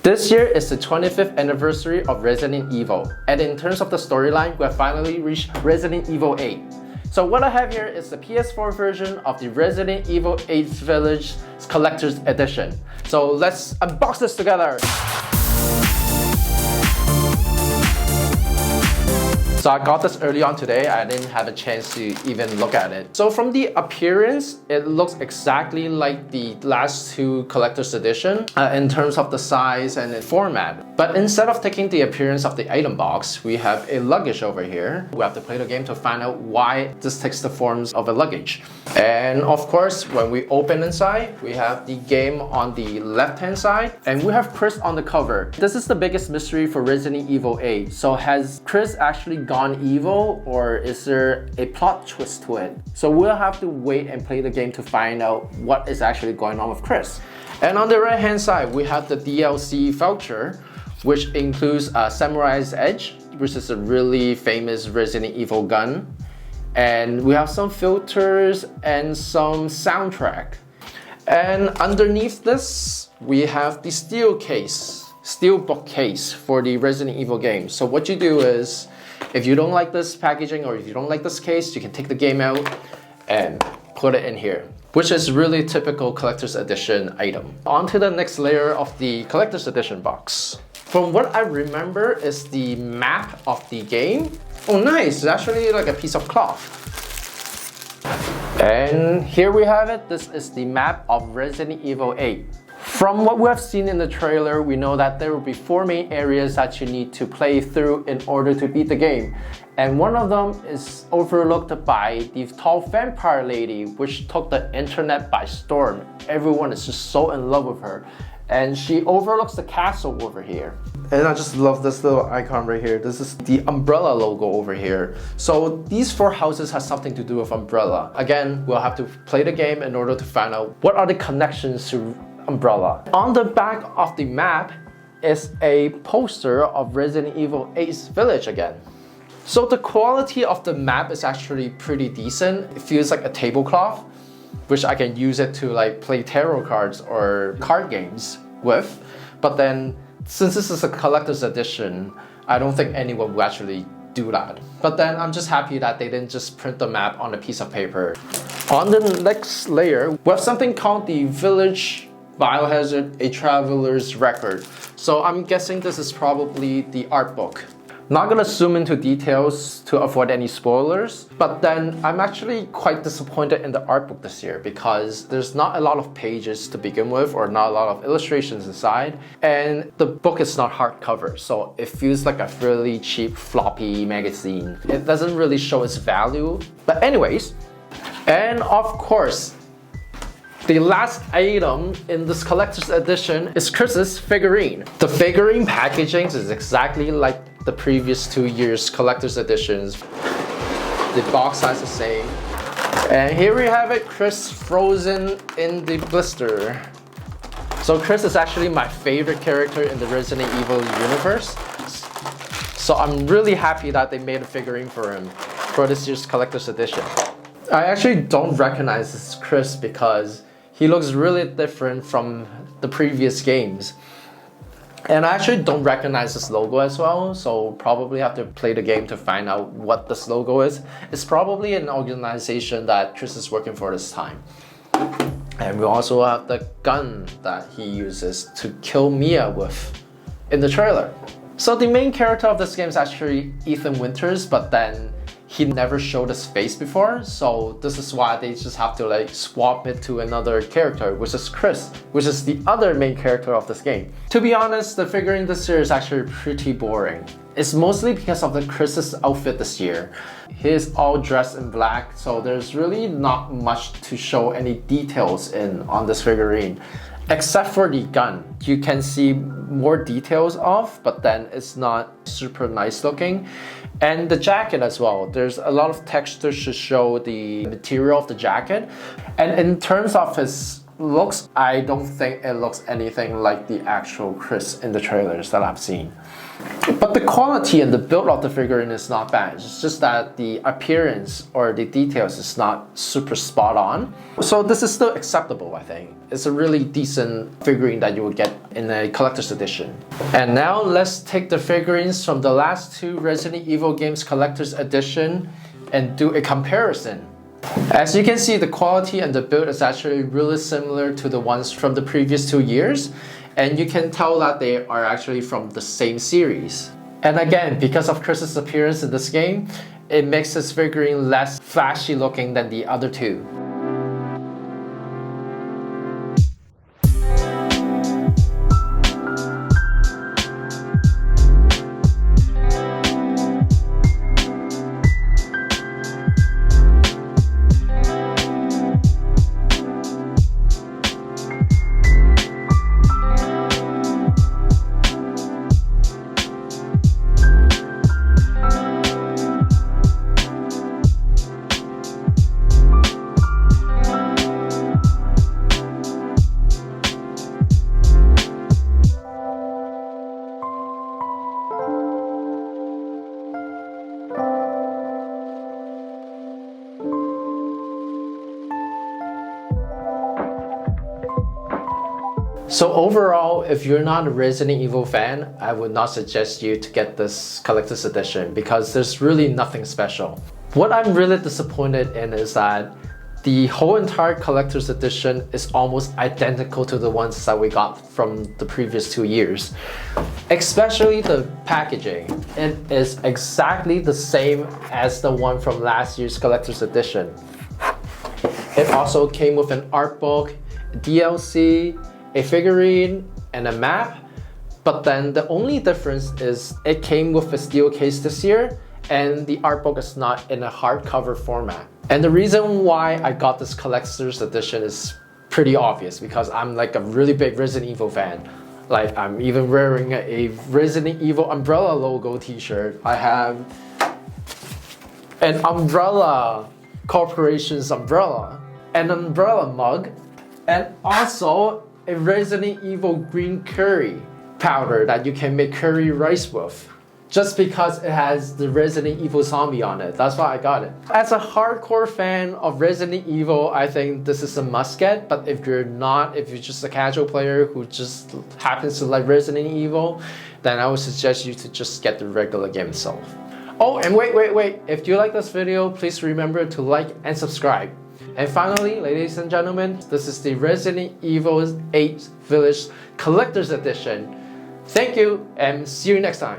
This year is the 25th anniversary of Resident Evil, and in terms of the storyline, we have finally reached Resident Evil 8. So what I have here is the PS4 version of the Resident Evil 8 Village Collector's Edition. So let's unbox this together! So I got this early on today. I didn't have a chance to even look at it. So from the appearance, it looks exactly like the last two collector's edition in terms of the size and the format. But instead of taking the appearance of the item box, we have a luggage over here. We have to play the game to find out why this takes the forms of a luggage. And of course, when we open inside, we have the game on the left-hand side, and we have Chris on the cover. This is the biggest mystery for Resident Evil 8. So has Chris actually gone evil, or is there a plot twist to it? So we'll have to wait and play the game to find out what is actually going on with Chris. And on the right hand side, we have the DLC voucher, which includes Samurai's Edge, which is a really famous Resident Evil gun. And we have some filters and some soundtrack. And underneath this, we have the SteelBook case for the Resident Evil game. So what you do is, if you don't like this packaging or if you don't like this case, you can take the game out and put it in here, which is really typical collector's edition item. On to the next layer of the collector's edition box. From what I remember is the map of the game. Oh nice, it's actually like a piece of cloth. And here we have it. This is the map of Resident Evil 8. From what we have seen in the trailer, we know that there will be 4 main areas that you need to play through in order to beat the game. And one of them is overlooked by the tall vampire lady, which took the internet by storm. Everyone is just so in love with her. And she overlooks the castle over here. And I just love this little icon right here. This is the umbrella logo over here. So these 4 houses have something to do with Umbrella. Again, we'll have to play the game in order to find out what are the connections to Umbrella. On the back of the map is a poster of Resident Evil 8's village again. So the quality of the map is actually pretty decent. It feels like a tablecloth, which I can use it to like play tarot cards or card games with. But then, since this is a collector's edition, I don't think anyone will actually do that. But then I'm just happy that they didn't just print the map on a piece of paper. On the next layer, we have something called the Village Biohazard, a Traveler's Record. So I'm guessing this is probably the art book. Not gonna zoom into details to avoid any spoilers, but then I'm actually quite disappointed in the art book this year because there's not a lot of pages to begin with or not a lot of illustrations inside, and the book is not hardcover, so it feels like a really cheap floppy magazine. It doesn't really show its value. But anyways, and of course, the last item in this collector's edition is Chris's figurine. The figurine packaging is exactly like the previous 2 years collector's editions. The box size is the same. And here we have it, Chris frozen in the blister. So Chris is actually my favorite character in the Resident Evil universe. So I'm really happy that they made a figurine for him for this year's collector's edition. I actually don't recognize this Chris because he looks really different from the previous games. And I actually don't recognize this logo as well, so probably have to play the game to find out what this logo is. It's probably an organization that Chris is working for this time. And we also have the gun that he uses to kill Mia with in the trailer. So the main character of this game is actually Ethan Winters, but then he never showed his face before, so this is why they just have to like swap it to another character, which is Chris, which is the other main character of this game. To be honest, the figurine this year is actually pretty boring. It's mostly because of the Chris's outfit this year. He is all dressed in black, so there's really not much to show any details on this figurine. Except for the gun, you can see more details of, but then it's not super nice looking. And the jacket as well, there's a lot of textures to show the material of the jacket. And in terms of his looks, I don't think it looks anything like the actual Chris in the trailers that I've seen. But the quality and the build of the figurine is not bad. It's just that the appearance or the details is not super spot on. So this is still acceptable, I think. It's a really decent figurine that you would get in a collector's edition. And now let's take the figurines from the last two Resident Evil games collector's edition and do a comparison. As you can see, the quality and the build is actually really similar to the ones from the previous 2 years. And you can tell that they are actually from the same series. And again, because of Chris's appearance in this game, it makes this figurine less flashy looking than the other two. So overall, if you're not a Resident Evil fan, I would not suggest you to get this collector's edition because there's really nothing special. What I'm really disappointed in is that the whole entire collector's edition is almost identical to the ones that we got from the previous 2 years. Especially the packaging. It is exactly the same as the one from last year's collector's edition. It also came with an art book, DLC, a figurine, and a map, but then the only difference is it came with a steel case this year and the art book is not in a hardcover format. And the reason why I got this collector's edition is pretty obvious because I'm like a really big Resident Evil fan. Like I'm even wearing a Resident Evil Umbrella logo t-shirt. I have an Umbrella Corporation's umbrella, an umbrella mug, and also a Resident Evil green curry powder that you can make curry rice with. Just because it has the Resident Evil zombie on it. That's why I got it. As a hardcore fan of Resident Evil, I think this is a must get, but if you're not, if you're just a casual player who just happens to like Resident Evil, then I would suggest you to just get the regular game itself. Oh, and wait. If you like this video, please remember to like and subscribe. And finally, ladies and gentlemen, this is the Resident Evil 8 Village Collector's Edition. Thank you and see you next time.